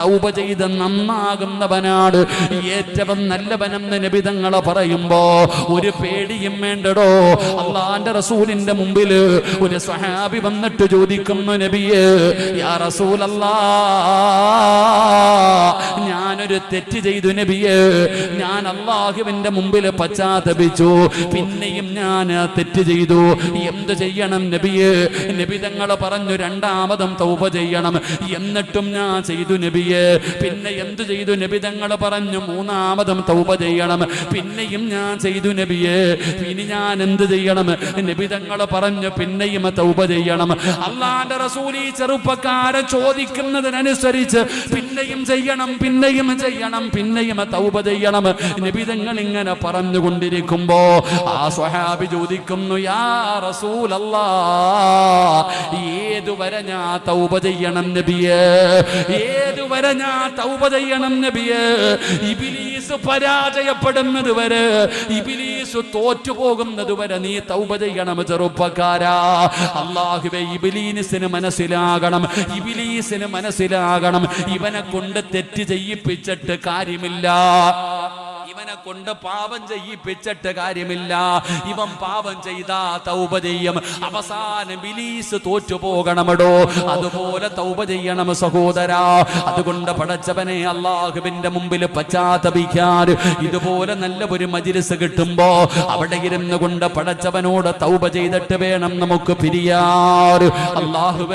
തൗബ ചെയ്ത് നന്നാകുന്നവനാണ് ഏറ്റവും നല്ലവനെന്ന് നബി തങ്ങൾ പറയുമ്പോ ഒരു പേടിയും വേണ്ടടോ. അള്ളാന്റെ റസൂലിന്റെ മുമ്പിൽ ഒരു സ്വഹാബി വന്നിട്ട് ചോദിക്കുന്നു, നബിയേ യാ റസൂലല്ലാഹ്, ഞാനൊരു തെറ്റ് ചെയ്തു നബിയേ, ഞാൻ അള്ളാഹുവിന്റെ മുമ്പിൽ പശ്ചാത്തപിച്ചു, പിന്നെയും ഞാൻ തെറ്റ് ചെയ്തു, എന്ത് ചെയ്യണം നബിയേ? നബി തങ്ങൾ പറഞ്ഞു, രണ്ടാമതും തൗബ ചെയ്യണം. എന്നിട്ടും ഞാൻ ചെയ്തു നബിയേ. പിന്നെ എന്തു ചെയ്തു? നബി തങ്ങൾ പറഞ്ഞു, മൂന്നാമതും തൗബ ചെയ്യണം. പിന്നെയും ഞാൻ ചെയ്തു നബിയേ. ഇനി ഞാൻ എന്ത് ചെയ്യണം? നബി തങ്ങൾ പറഞ്ഞു, പിന്നെയും തൗബ ചെയ്യണം. അള്ളാന്റെ റസൂൽ ഈ ചെറുപ്പക്കാരൻ ചോദിക്കുന്നതിനനുസരിച്ച് പിന്നെയും ചെയ്യണം, പിന്നെയും ചെയ്യണം, പിന്നെയും തൗബ ചെയ്യണം. നബി തങ്ങൾ ഇങ്ങനെ പറഞ്ഞുകൊണ്ടിരിക്കുമ്പോ ആ സ്വഹാബി ചോദിക്കുന്നു, യാ റസൂലല്ലാഹ്, ഏതുവരെ ഞാൻ തൗബ ചെയ്യണം നബിയേ? ഏതുവരെ ഞാൻ തൗബ ചെയ്യണം നബിയേ? ഇബ്ലീസ് പരാജയപ്പെടുന്നത് വരെ, ഇബ്ലീസ് തോറ്റുപോകുന്നത് വരെ നീ തൗബ ചെയ്യണം ചെറുപ്പക്കാരാ. അല്ലാഹുവേ, ഇബ്ലീസിന് മനസ്സിലാകണം, ഇബ്ലീസിന് മനസ്സിലാകണം, ഇവനെ കൊണ്ട് തെറ്റ് ചെയ്യിപ്പിച്ചിട്ട് കാര്യമില്ല, ഇവനെ കൊണ്ട് പാപം ചെയ്യിപ്പിച്ചിട്ട് കാര്യമില്ല. ഇവൻ പാപം ചെയ്താ തൗബ ചെയ്യും, അവസാനം ഇബ്ലീസ് തോറ്റുപോകണമടോ. അതുപോലെ തൗബ ചെയ്യണം സഹോദരാ. അതുകൊണ്ട് പടച്ചവനെ, അല്ലാഹുവിന്റെ മുമ്പിൽ പശ്ചാത്തപിക്കാൻ ഇതുപോലെ നല്ല ഒരു മജ്‌ലിസ് കിട്ടുമ്പോ അവിടെ ഇരുന്നു കൊണ്ട് പടച്ചവനോട് തൗബ ചെയ്തിട്ട് വേണം നമുക്ക് പിരിയാർ. അല്ലാഹുവേ